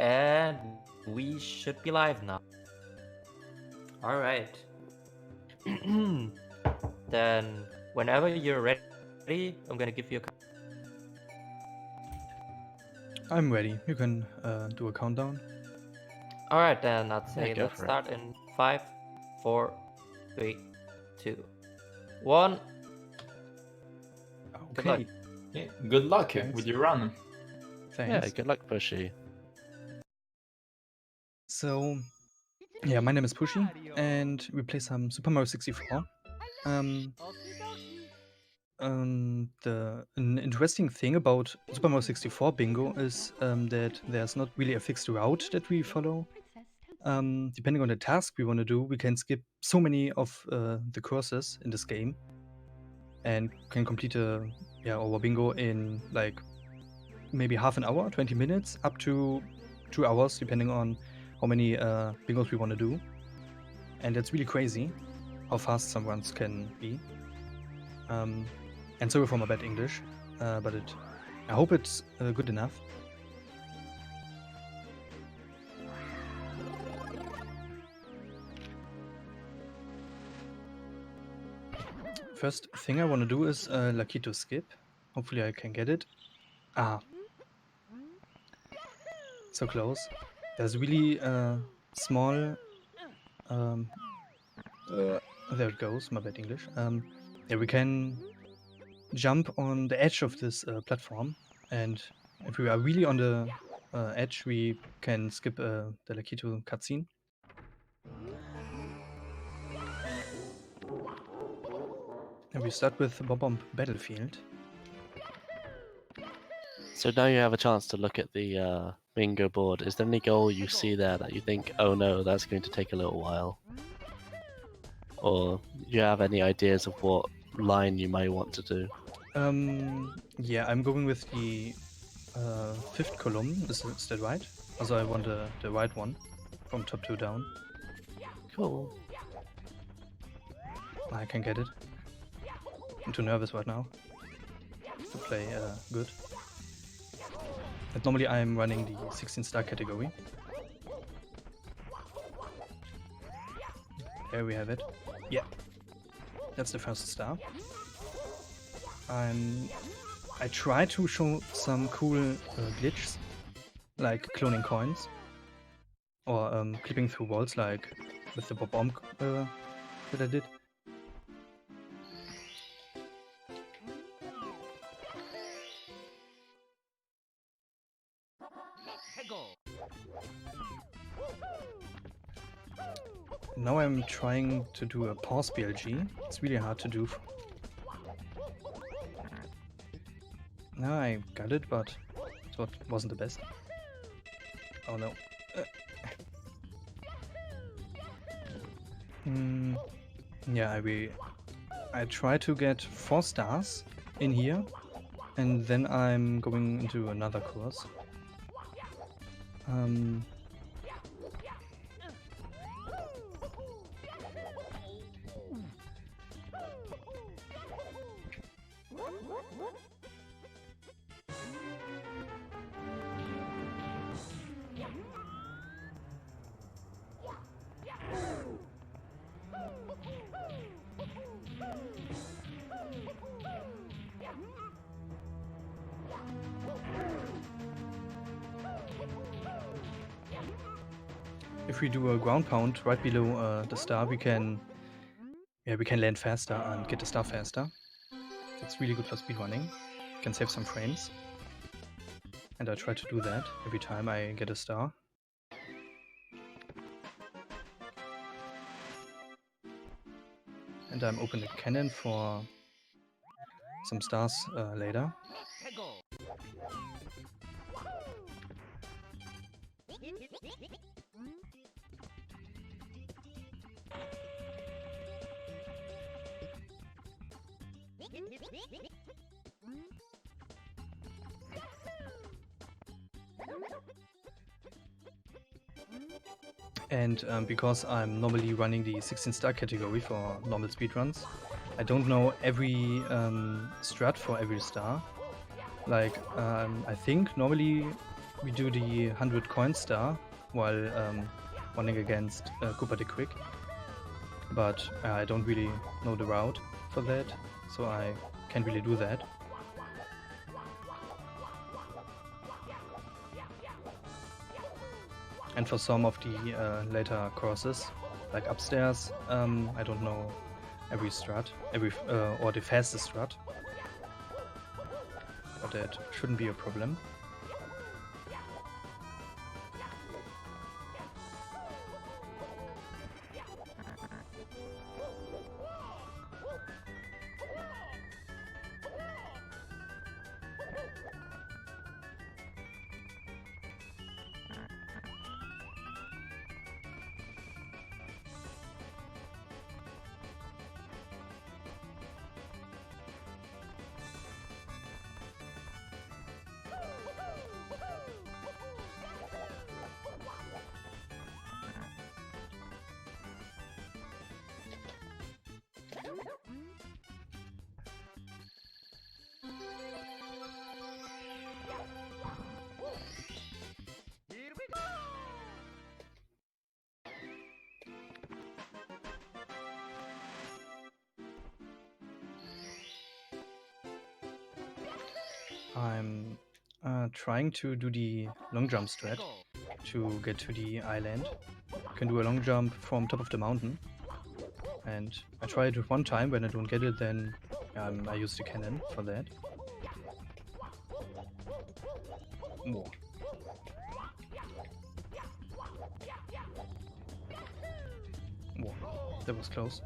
And we should be live now. Alright. Then, whenever you're ready, I'm gonna give you a. I'm ready. You can do a countdown. Alright, then I'd say go let's for it. start in 5, 4, 3, 2, 1. Good luck. Okay. Yeah, good luck Thanks. with your run. Thanks. Yeah, good luck, Pushy. So, yeah, my name is Pushy, and we play some Super Mario 64. An interesting thing about Super Mario 64 Bingo is that there's not really a fixed route that we follow. Depending on the task we want to do, we can skip so many of the courses in this game, and can complete our bingo in like maybe half an hour, 20 minutes, up to 2 hours, depending on how many bingos we want to do. And it's really crazy how fast some runs can be. And sorry for my bad English, but I hope it's good enough. First thing I want to do is Lucky to skip. Hopefully I can get it. So close. There's really small... there it goes, my bad English. Yeah, we can jump on the edge of this platform, and if we are really on the edge, we can skip the Lakitu cutscene. And we start with Bob-Omb Battlefield. So now you have a chance to look at the bingo board. Is there any goal you see there that you think, oh no, that's going to take a little while? Or do you have any ideas of what line you might want to do? Yeah, I'm going with the fifth column. Is that right? Also, I want the right one from top to down. Cool. I can get it. I'm too nervous right now to play good. But normally I'm running the 16-star category. There we have it. Yeah, that's the first star. I try to show some cool glitches, like cloning coins, or clipping through walls, like with the Bob-Omb that I did. Now I'm trying to do a pause BLG. It's really hard to do. Now I got it, but it wasn't the best. Oh no. Yeah, I try to get 4 stars in here, and then I'm going into another course. If we do a ground pound right below the star, we can land faster and get the star faster. That's really good for speedrunning. You can save some frames. And I try to do that every time I get a star. And I'm opening a cannon for some stars later. And because I'm normally running the 16-star category for normal speedruns, I don't know every strat for every star. Like, I think normally we do the 100 coin star while running against Cooper the Quick, but I don't really know the route for that, so I can't really do that. And for some of the later courses, like upstairs, I don't know every strat, or the fastest strat, but that shouldn't be a problem. I'm trying to do the long jump strat to get to the island. You can do a long jump from top of the mountain. And I try it one time. When I don't get it, then I use the cannon for that. Whoa. Whoa, that was close.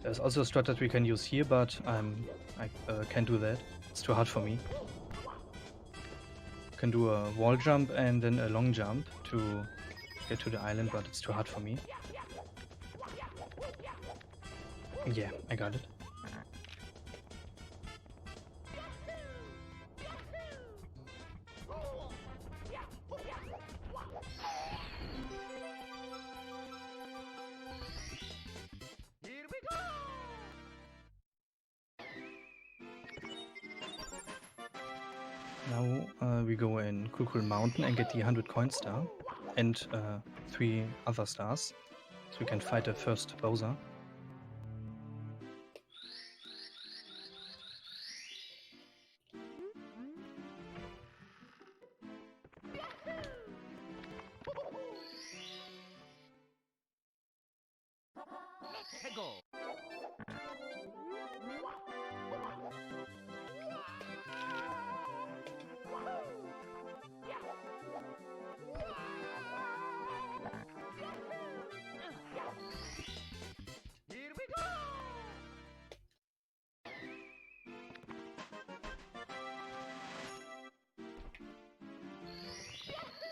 There's also a strat that we can use here, but I can't do that. It's too hard for me. Can do a wall jump and then a long jump to get to the island, but it's too hard for me. Yeah, I got it. Now we go in Cool Mountain and get the 100 coin star and 3 other stars, so we can fight the first Bowser.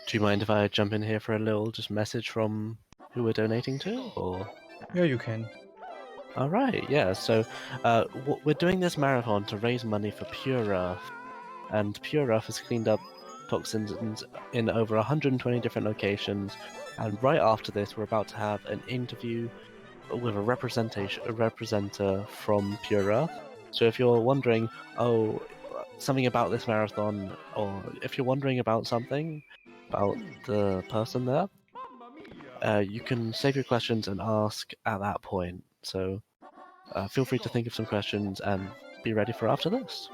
Do you mind if I jump in here for a little just message from who we're donating to, or? Yeah, you can. All right, yeah. So we're doing this marathon to raise money for Pure Earth, and Pure Earth has cleaned up toxins in over 120 different locations. And right after this, we're about to have an interview with a representative from Pure Earth. So if you're wondering, oh, something about this marathon, or if you're wondering about something about the person there, you can save your questions and ask at that point. So feel free to think of some questions and be ready for after this.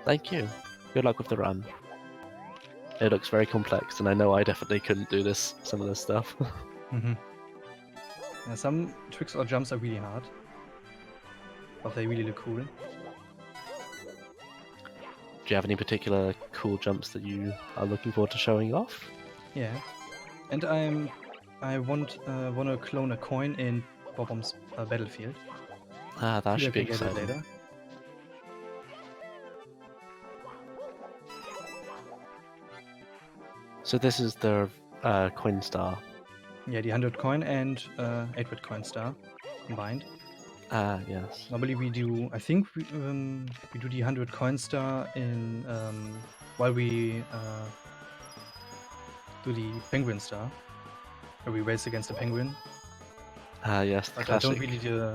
Thank you. Good luck with the run. It looks very complex, and I know I definitely couldn't do some of this stuff. Yeah, some tricks or jumps are really hard, but they really look cool. Do you have any particular cool jumps that you are looking forward to showing off? Yeah, and I want to clone a coin in Bob-omb's battlefield. That should be I can get it exciting. later. So this is the coin star. Yeah, the 100 coin and 8-bit coin star combined. Yes. Normally we do, I think we do the 100 coin star in while we do the penguin star, where we race against the penguin. Yes, But I classic. don't really do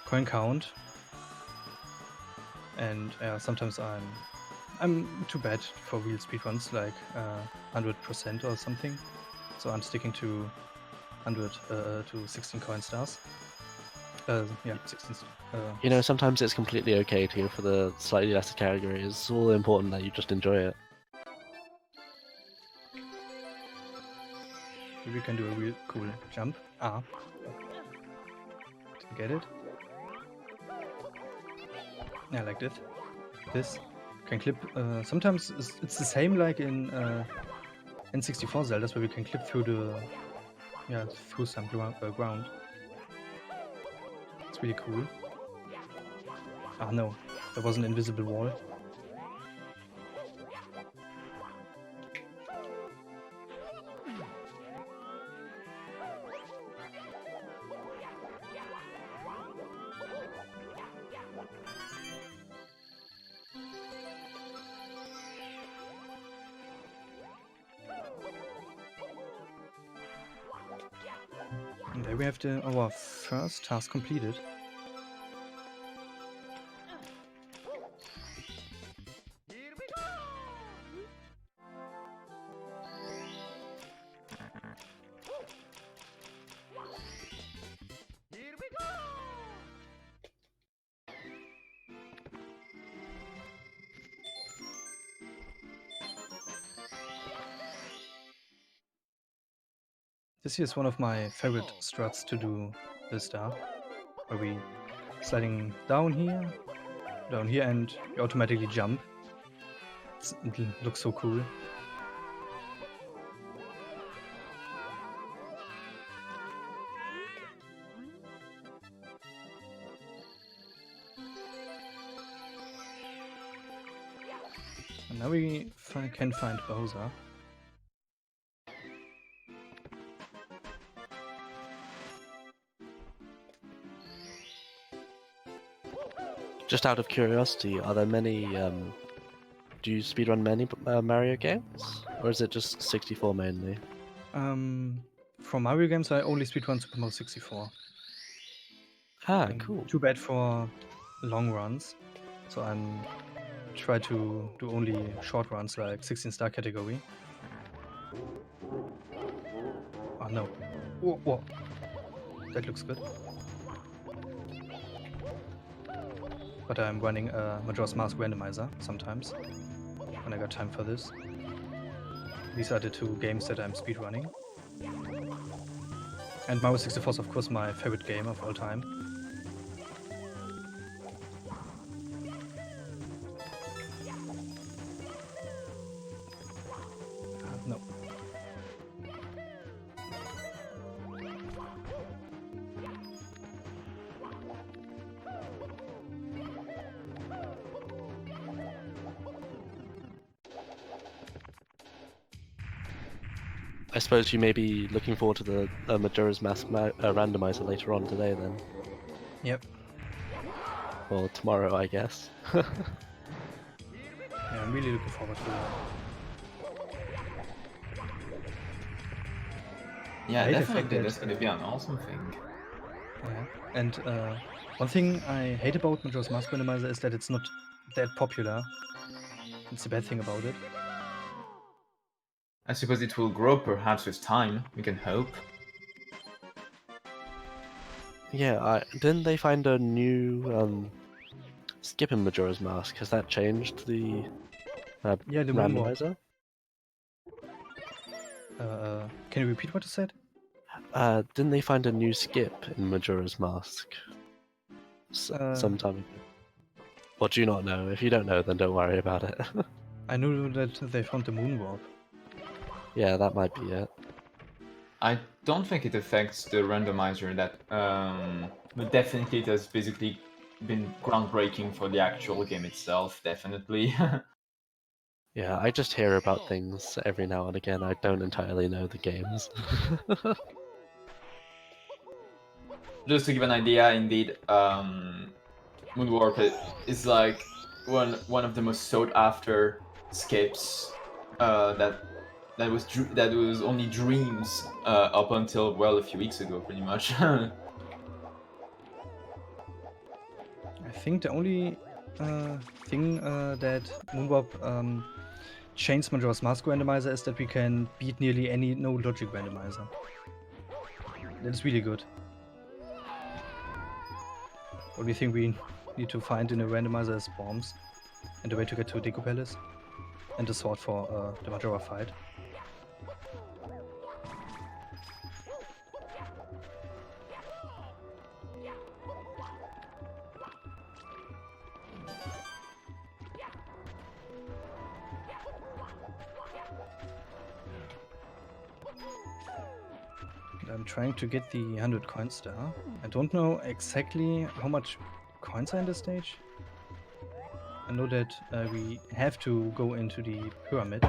coin count, and sometimes I'm too bad for real speedruns, like 100% or something. So I'm sticking to 100 to 16 coin stars. Yeah, 16. You know, sometimes it's completely okay to go for the slightly lesser category. It's all important that you just enjoy it. Maybe we can do a real cool jump. Didn't get it. Yeah, like this. This can clip. Sometimes it's the same like in N64 Zeldas, where we can clip through through some ground. It's really cool. Ah no, there was an invisible wall. And there we have our first task completed. This here is one of my favorite struts to do this star, where we sliding down here, and we automatically jump. It looks so cool. And now we can find Bowser. Just out of curiosity, are there many? Do you speedrun many Mario games, or is it just 64 mainly? For Mario games, I only speedrun Super Mario 64. Ah, cool. Too bad for long runs, so I'm try to do only short runs like 16-star category. Oh no! Whoa! That looks good. But I'm running a Majora's Mask randomizer sometimes when I got time for this. These are the two games that I'm speedrunning. And Mario 64 is of course my favorite game of all time. No. I suppose you may be looking forward to the Majora's Mask randomizer later on today, then. Yep. Or tomorrow, I guess. Yeah, I'm really looking forward to that. Yeah, definitely. That's gonna be an awesome thing. Yeah. And one thing I hate about Majora's Mask randomizer is that it's not that popular. It's a bad thing about it. I suppose it will grow perhaps with time, we can hope. Yeah, didn't they find a new skip in Majora's Mask? Has that changed the Yeah, the randomizer? Can you repeat what you said? Didn't they find a new skip in Majora's Mask some time ago? Or do you not know? If you don't know, then don't worry about it. I know that they found the moon warp. Yeah, that might be it. I don't think it affects the randomizer that, but definitely it has basically been groundbreaking for the actual game itself, definitely. Yeah, I just hear about things every now and again. I don't entirely know the games. Just to give an idea, indeed, Moonwarp is like one of the most sought after skips that that was only dreams up until, well, a few weeks ago, pretty much. I think the only thing that Moonwap changed Majora's Mask randomizer is that we can beat nearly any no logic randomizer. That is really good. What do you think we need to find in a randomizer is bombs, and the way to get to Deku Palace, and the sword for the Majora fight. I'm trying to get the 100 coin star. I don't know exactly how much coins are in this stage. I know that we have to go into the pyramid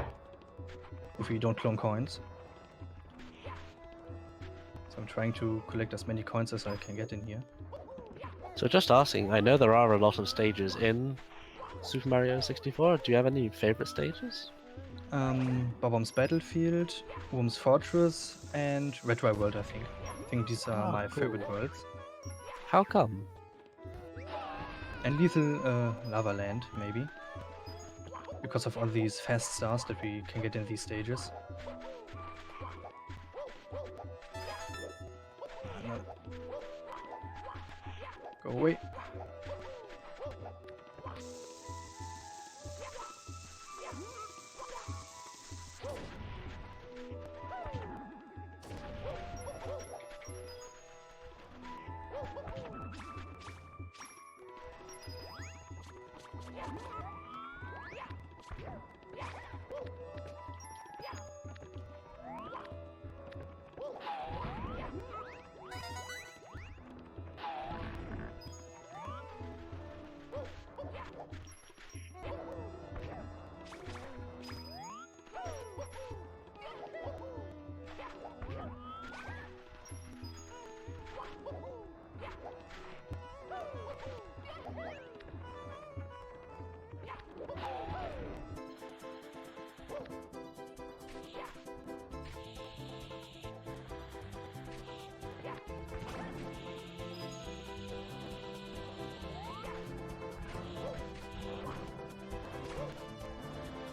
if we don't clone coins. So I'm trying to collect as many coins as I can get in here. So just asking, I know there are a lot of stages in Super Mario 64. Do you have any favorite stages? Bob-omb's Battlefield, Worm's Fortress, and Red Dry World, I think. I think these are my favorite worlds. How come? And Lethal Lava Land, maybe. Because of all these fast stars that we can get in these stages. No. Go away.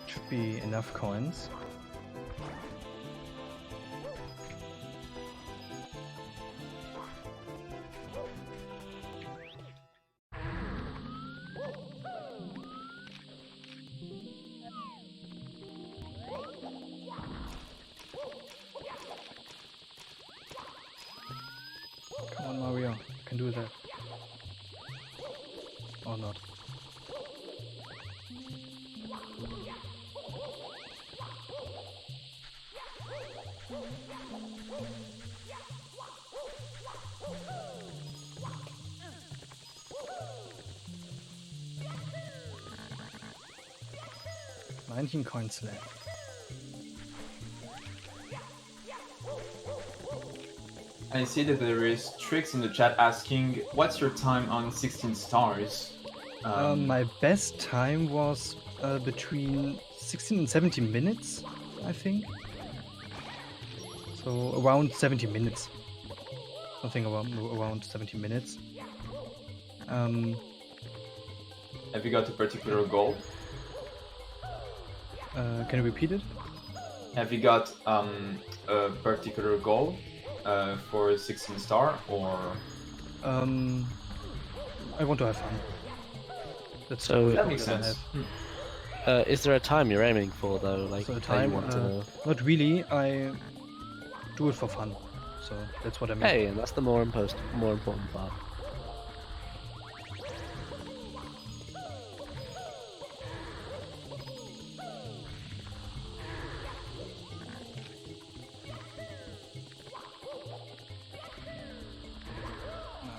Should be enough coins. Come on, Mario, you can do that. Or not. $19 coins left. I see that there is Tricks in the chat asking, what's your time on 16 stars? My best time was between 16 and 17 minutes, I think. So around 70 minutes. Something around 70 minutes. Have you got a particular goal? Can you repeat it? Have you got a particular goal for 16 star, or? I want to have fun. That's So the That goal makes I sense. have. is there a time you're aiming for though? Like So the that time, you want to... not really. I do it for fun. So that's what I mean. Hey, and that's the more important part.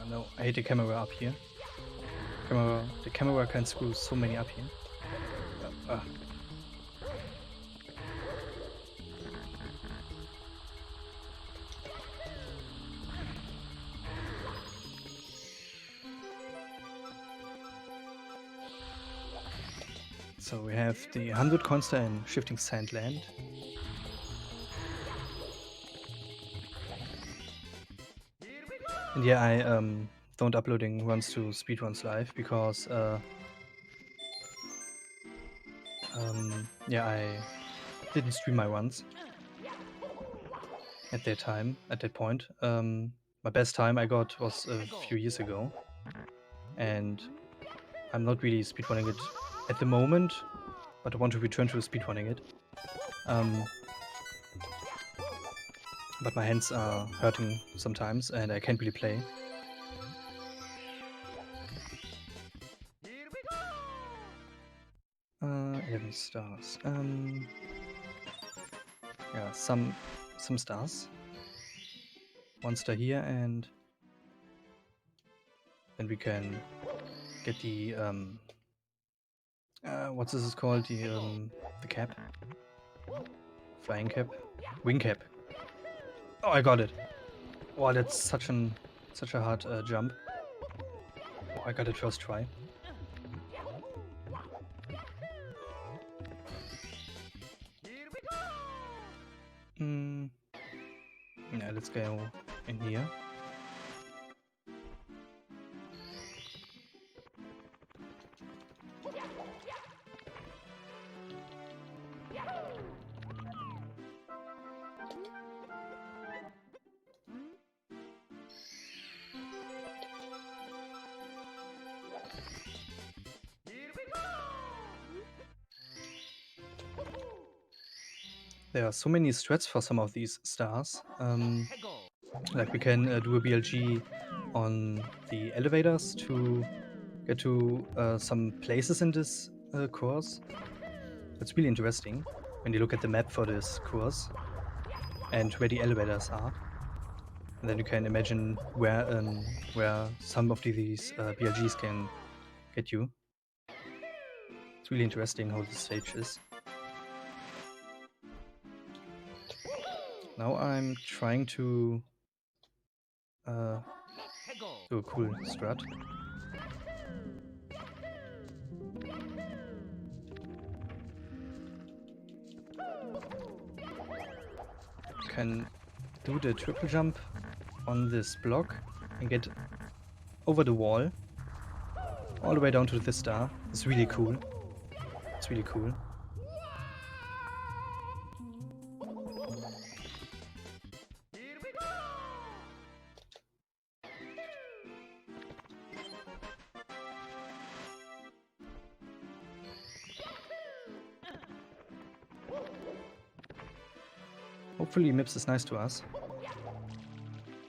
No, I hate the camera up here. The camera can screw so many up here. So we have the 100 coins in Shifting Sand Land. And yeah, I don't uploading runs to Speedruns Live because yeah, I didn't stream my runs at that point. My best time I got was a few years ago, and I'm not really speedrunning it at the moment, but I want to return to speedrunning it. But my hands are hurting sometimes, and I can't really play. 11 stars. Yeah, some stars. 1 star here, and then we can get the what's this called? The cap, flying cap, wing cap. Oh, I got it. Wow, that's such a hard jump. Oh, I got it first try. Yeah, let's go in here. There are so many strats for some of these stars. Like we can do a BLG on the elevators to get to some places in this course. It's really interesting when you look at the map for this course and where the elevators are. And then you can imagine where some of these BLGs can get you. It's really interesting how the stage is. Now I'm trying to do a cool strat. Can do the triple jump on this block and get over the wall all the way down to this star. It's really cool. It's really cool. Hopefully MIPS is nice to us.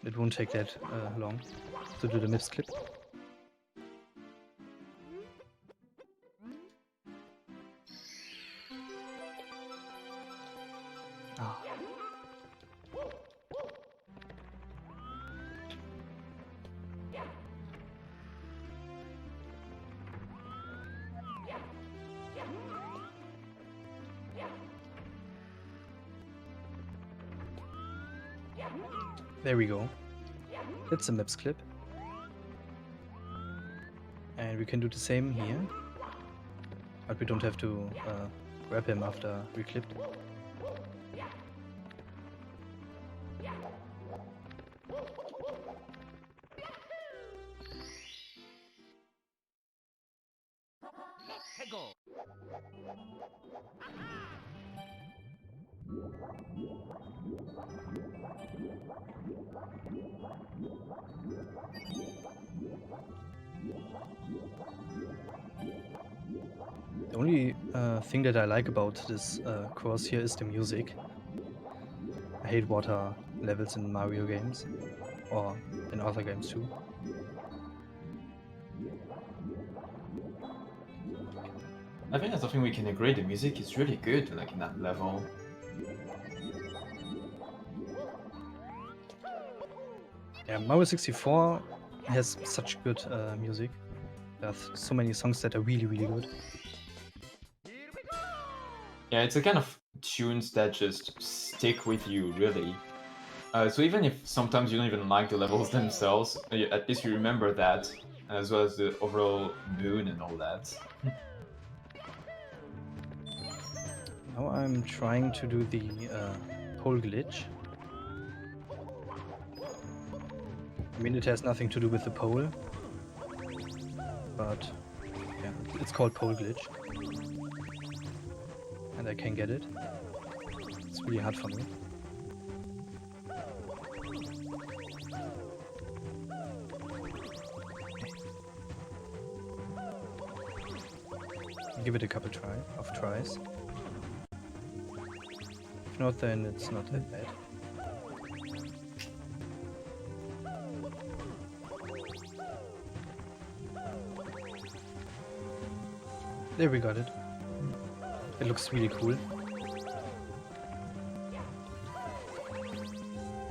It won't take that long to do the MIPS clip. Ah. There we go. That's a MIPS clip. And we can do the same here. But we don't have to grab him after we clipped. The only thing that I like about this course here is the music. I hate water levels in Mario games, or in other games too. I think that's something we can agree. The music is really good, like in that level. Yeah, Mario 64 has such good music. There's so many songs that are really, really good. Yeah, it's a kind of tunes that just stick with you, really. So even if sometimes you don't even like the levels themselves, at least you remember that, as well as the overall mood and all that. Now I'm trying to do the pole glitch. mean, it has nothing to do with the pole, but yeah, it's called pole glitch. And I can get it. It's really hard for me. Give it a couple of tries. If not, then it's not that bad. There, we got it. It looks really cool.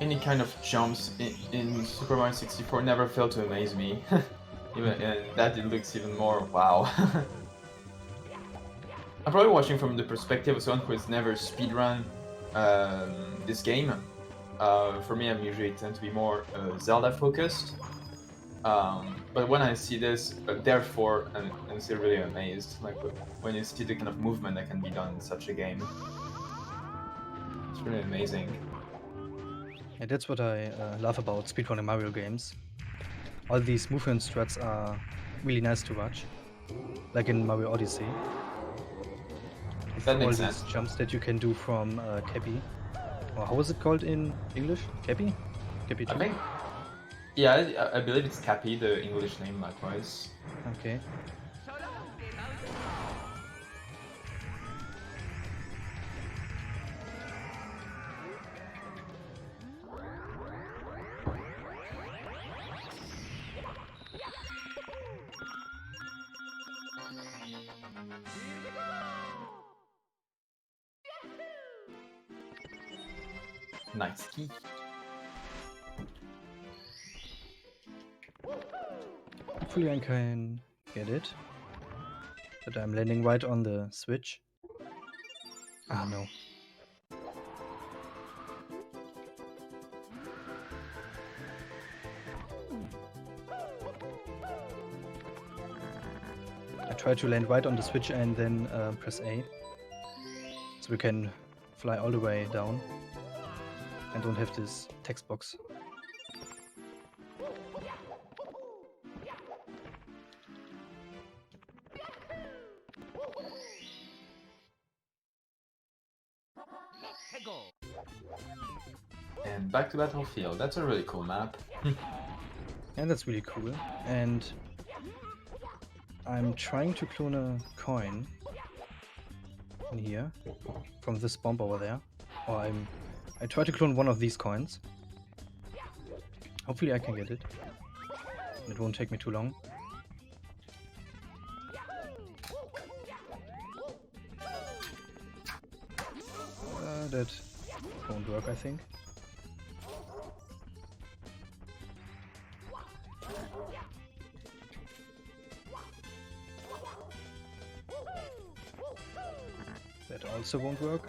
Any kind of jumps in Super Mario 64 never fail to amaze me. Even that it looks even more wow. I'm probably watching from the perspective of someone who has never speedrun this game. For me, I'm usually tend to be more Zelda focused. But when I see this, therefore, I'm still really amazed. Like when you see the kind of movement that can be done in such a game, it's really amazing. Yeah, that's what I love about speedrunning Mario games. All these movement struts are really nice to watch, like in Mario Odyssey. That All makes these sense. jumps that you can do from Cappy. Or how is it called in English? Cappy? Cappy 2? I think, yeah, I believe it's Cappy, the English name likewise. Okay. Nice key. Hopefully I can get it. But I'm landing right on the switch. Ah, no. I try to land right on the switch and then press A. So we can fly all the way down. And don't have this text box. And back to Battlefield. That's a really cool map. And that's really cool. And I'm trying to clone a coin in here from this bomb over there. Or I try to clone one of these coins. Hopefully I can get it. It won't take me too long. That won't work, I think. That also won't work.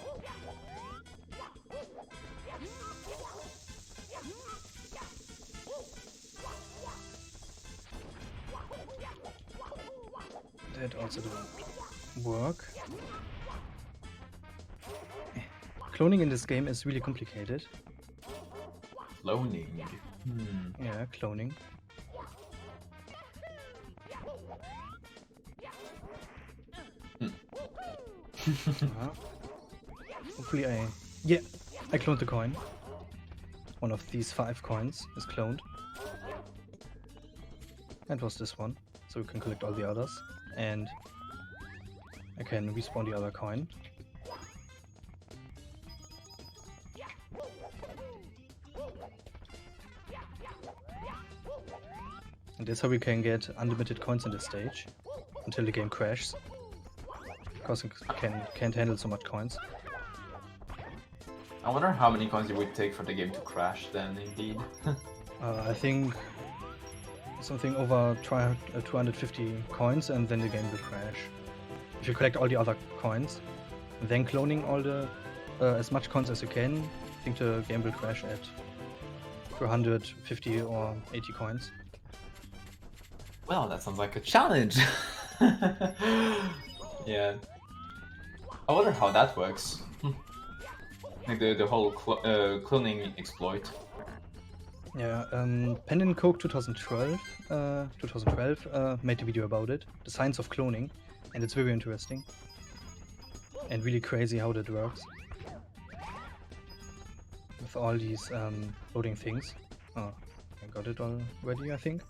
That also doesn't work. Cloning in this game is really complicated. Cloning. Yeah, cloning. Hopefully yeah, I cloned the coin. One of these 5 coins is cloned. And was this one. So we can collect all the others. And I can respawn the other coin. And that's how we can get unlimited coins in this stage. Until the game crashes. Because it can't handle so much coins. I wonder how many coins it would take for the game to crash then, indeed. I think something over 250 coins and then the game will crash. If you collect all the other coins, then cloning all the as much coins as you can, I think the game will crash at 250 or 80 coins. Well, that sounds like a challenge. Yeah. I wonder how that works. Like the whole cloning exploit. Yeah, Pendant Coke 2012 made a video about it, the science of cloning, and it's very interesting and really crazy how that works with all these loading things. Oh, I got it already, I think.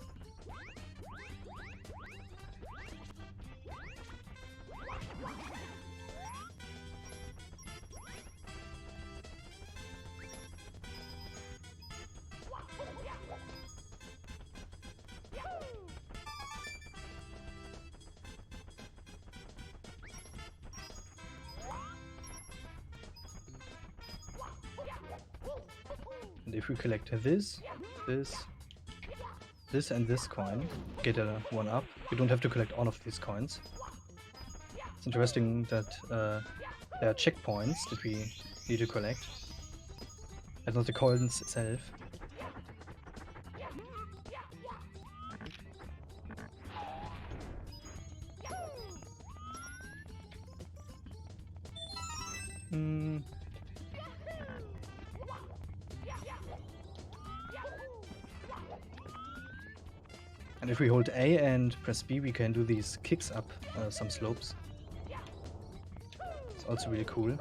And if we collect this, and this coin, get a 1-up. You don't have to collect all of these coins. It's interesting that there are checkpoints that we need to collect, and not the coins itself. And if we hold A and press B, we can do these kicks up some slopes. It's also really cool.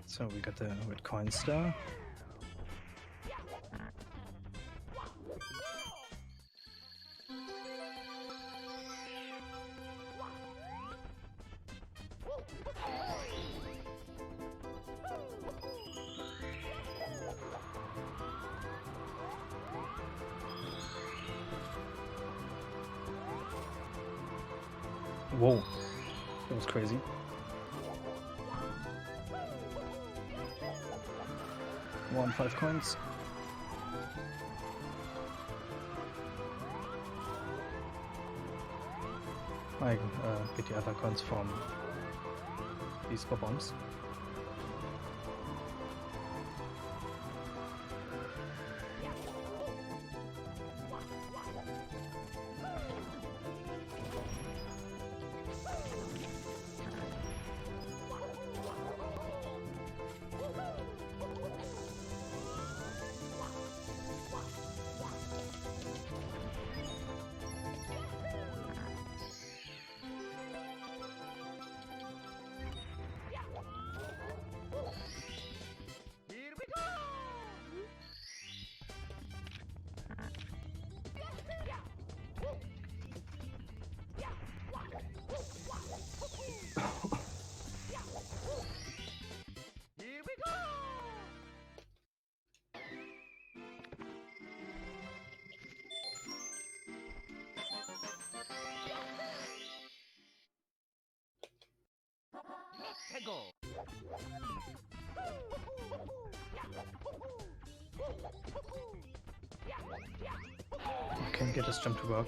So we got the red coin star. Whoa, that was crazy. One 5 coins. I get the other coins from these 4 bombs. Can get this jump to work.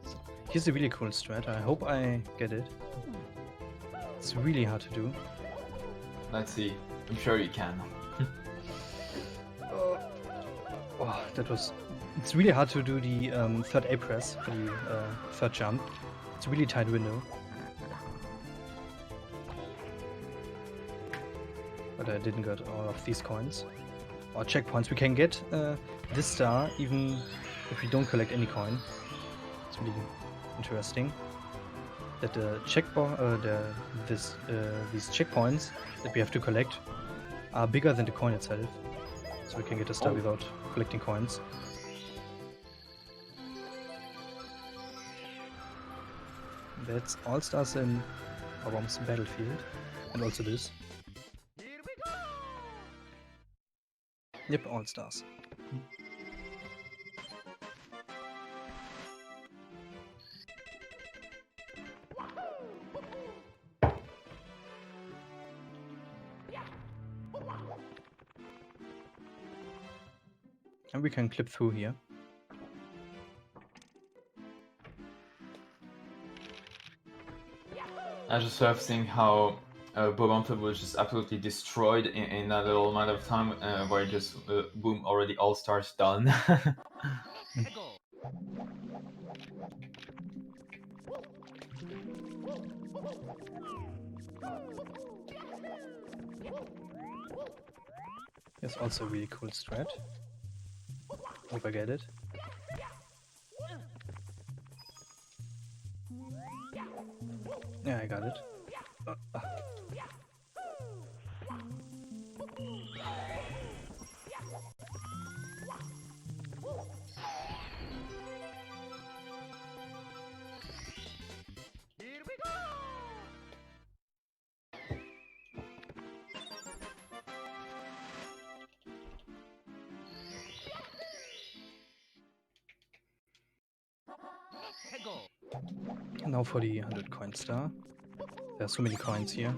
So here's a really cool strat. I hope I get it. It's really hard to do. Let's see. I'm sure you can. Oh, that was... It's really hard to do the third A press for the third jump. It's a really tight window. But I didn't get all of these coins. Or checkpoints. We can get this star even if we don't collect any coin. It's really interesting. That the these checkpoints that we have to collect are bigger than the coin itself. So we can get a star without collecting coins. That's all stars in Bomb's battlefield. And also this. Yep, all stars. And we can clip through here. I just love seeing how Bobompa was just absolutely destroyed in a little amount of time, where just boom, already all stars done. It's also a really cool strat. Hope I get it. Yeah, I got it. Now for the 100 coin star. There are so many coins here.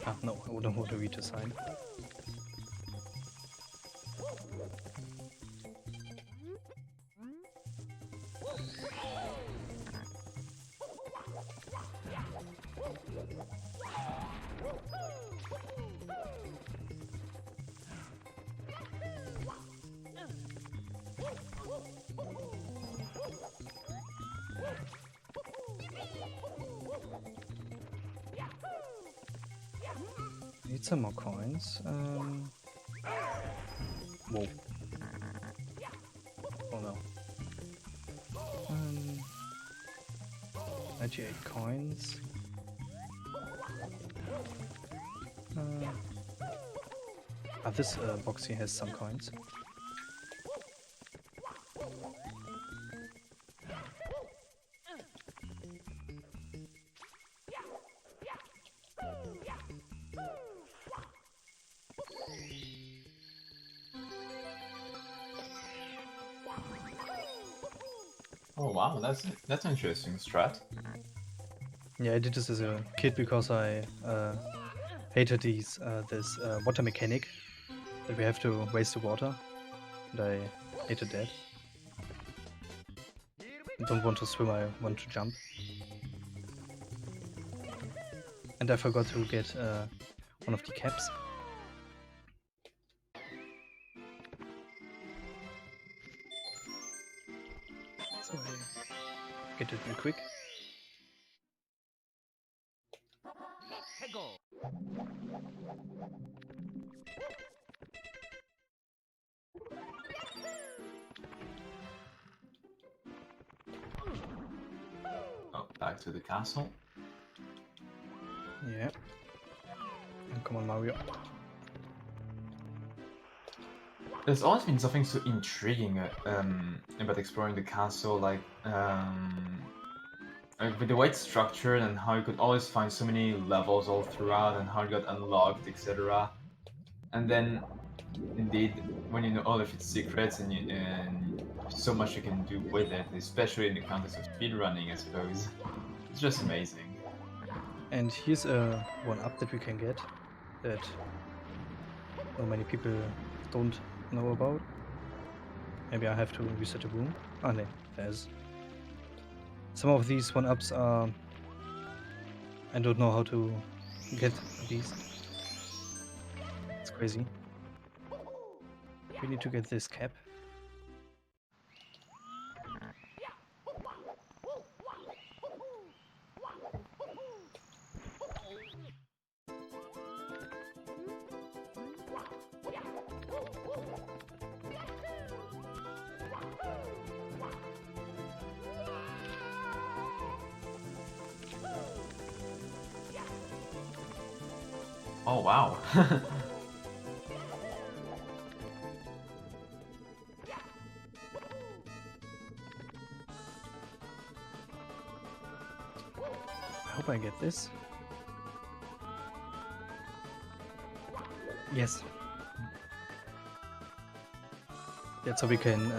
Ah, no, I don't want to read the sign. Need some more coins. Whoa. Oh no. 98 coins. This box here has some coins. Oh wow, that's an interesting strat. Yeah, I did this as a kid because I hated this water mechanic that we have to waste the water, and I hated that. I don't want to swim, I want to jump. And I forgot to get one of the caps. So I get it real quick. Oh, back to the castle. Yeah. And come on, Mario. There's always been something so intriguing about exploring the castle, like with the way it's structured and how you could always find so many levels all throughout and how it got unlocked, etc. And then, indeed, when you know all of its secrets and so much you can do with it, especially in the context of speedrunning, I suppose, it's just amazing. And here's one up that we can get that not many people don't know about. Maybe I have to reset the room. Oh no, there's some of these one-ups are... I don't know how to get these. It's crazy. We need to get this cap. Oh wow. I hope I get this. Yes. That's how we can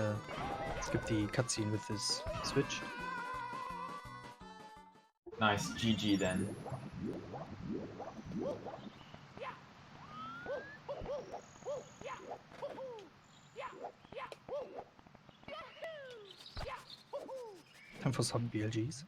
skip the cutscene with this switch. Nice, GG then. Time for some BLGs.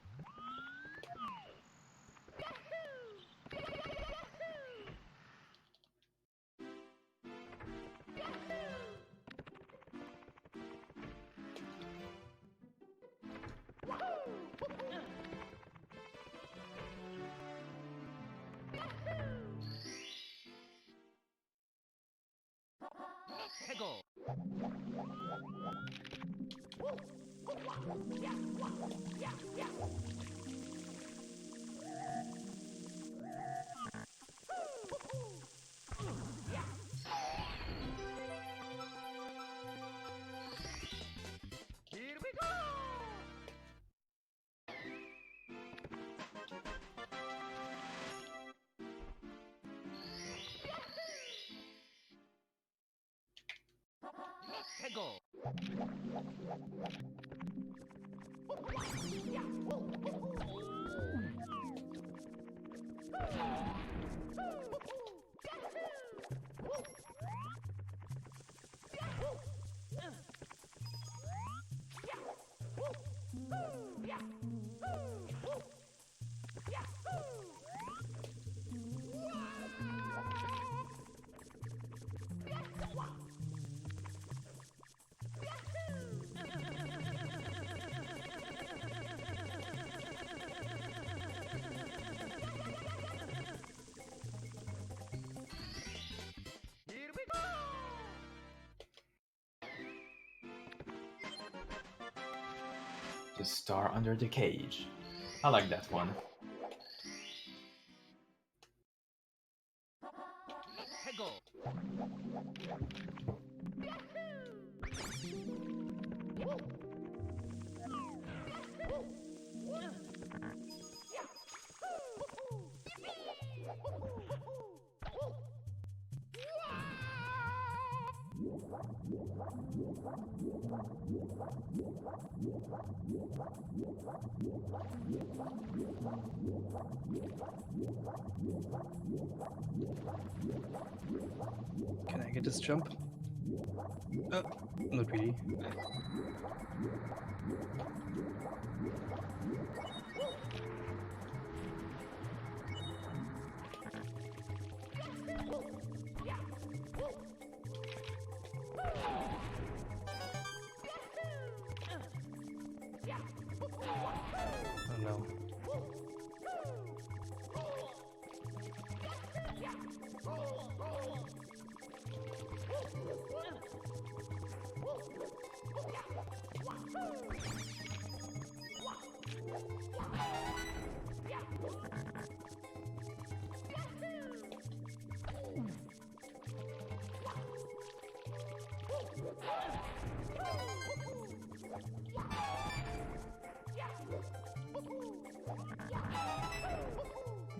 The star under the cage. I like that one. Can I get this jump? Not really. Oh no.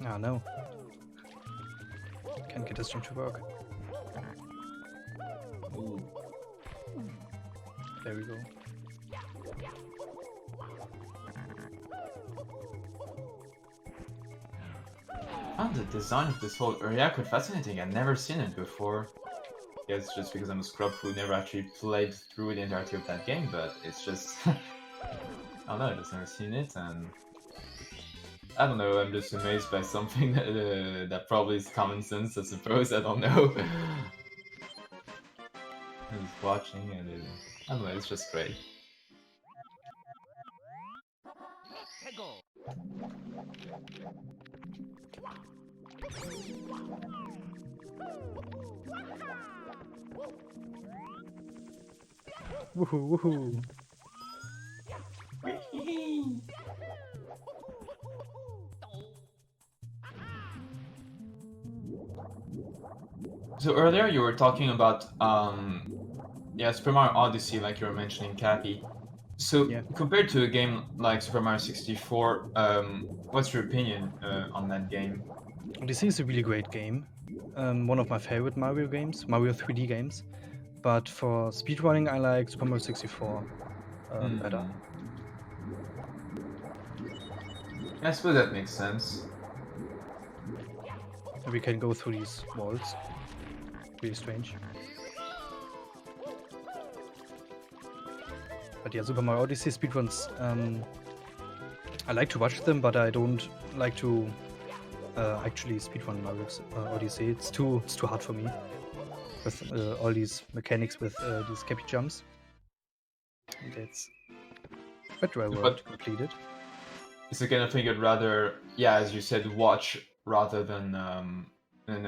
Oh no. Can't get this jump to work. Ooh. There we go. I found the design of this whole area quite fascinating. I've never seen it before. I guess just because I'm a scrub who never actually played through the entirety of that game, but it's just... I don't know, I've just never seen it, and... I don't know, I'm just amazed by something that probably is common sense, I suppose, I don't know. I'm just watching, and I don't know, it's just great. Woohoo, woohoo. So earlier you were talking about Super Mario Odyssey, like you were mentioning, Cappy. So Yeah. compared to a game like Super Mario 64, what's your opinion on that game? Odyssey is a really great game. One of my favorite Mario games, Mario 3D games. But for speedrunning, I like Super Mario 64 better. I suppose that makes sense. We can go through these walls. Really strange. But yeah, Super Mario Odyssey speedruns, I like to watch them, but I don't like to actually speedrun Mario Odyssey. It's too hard for me with all these mechanics with these cappy jumps. And that's better I But- would complete it. It's the kind of thing you'd rather, as you said, watch rather than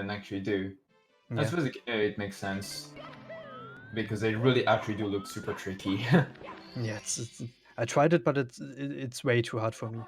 actually do. I Yeah. suppose it makes sense because they really actually do look super tricky. Yeah, it's I tried it, but it's way too hard for me.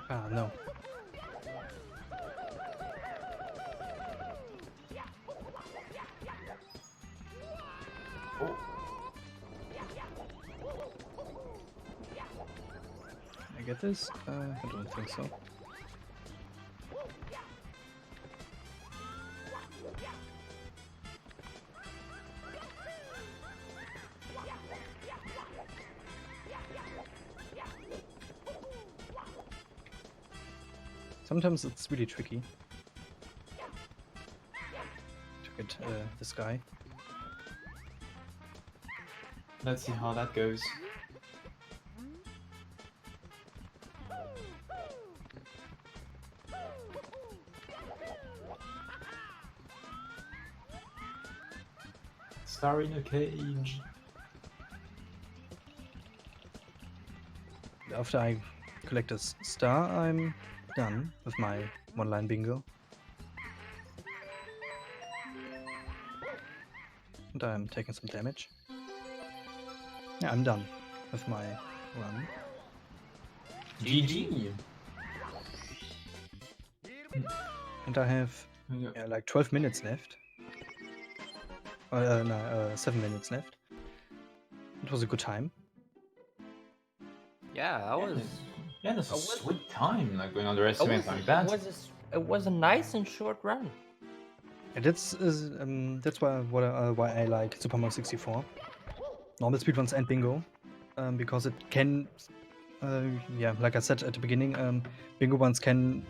Ah, no. Can I get this? I don't think so. Sometimes it's really tricky to get this guy. Let's see how that goes. Star in a cage. After I collect this star, I'm done with my one-line bingo. And I'm taking some damage. Yeah, I'm done with my run. GG. And I have like 12 minutes left. No, 7 minutes left. It was a good time. Yeah, I was. Yeah, that's a I was- sweet time, like going underestimate like that. It was a nice and short run. And that's why I like Super Mario 64. Normal speedruns and bingo. Because it can, like I said at the beginning, bingo ones can,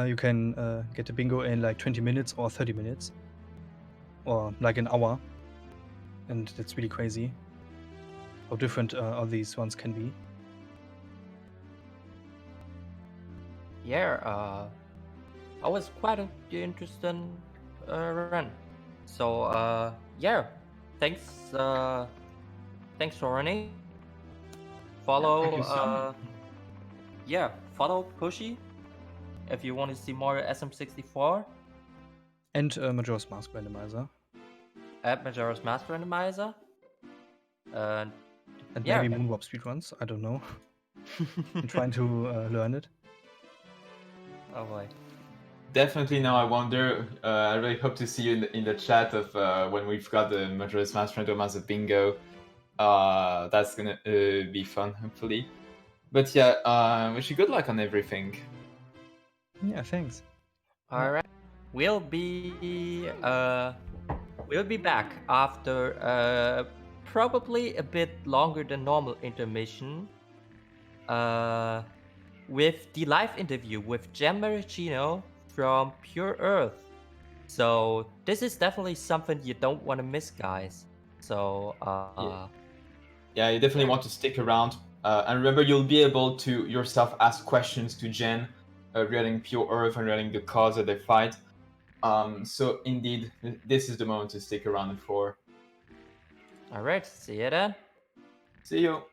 you can get a bingo in like 20 minutes or 30 minutes. Or like an hour. And that's really crazy how different all these ones can be. Yeah, I was quite interested run. So yeah, thanks thanks for running. Thank you so Follow follow Pushy if you want to see more SM64 And Majora's Mask Randomizer. at Majora's Mask Randomizer. And yeah. maybe Moonwarp speedruns, I don't know. I'm trying to learn it. Oh boy. Definitely now I wonder, I really hope to see you in the chat of when we've got the Majora's Mask Random as a bingo. That's gonna be fun, hopefully. But yeah, wish you good luck on everything. Yeah, thanks. All right, we'll be back after probably a bit longer than normal intermission. With the live interview with Jem Maricino from Pure Earth. So this is definitely something you don't want to miss, guys. So Yeah, you definitely Yeah. want to stick around. And remember, you'll be able to yourself ask questions to Jen regarding Pure Earth and regarding the cause that they fight. So indeed, this is the moment to stick around for. all right, see you then. See you.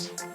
you.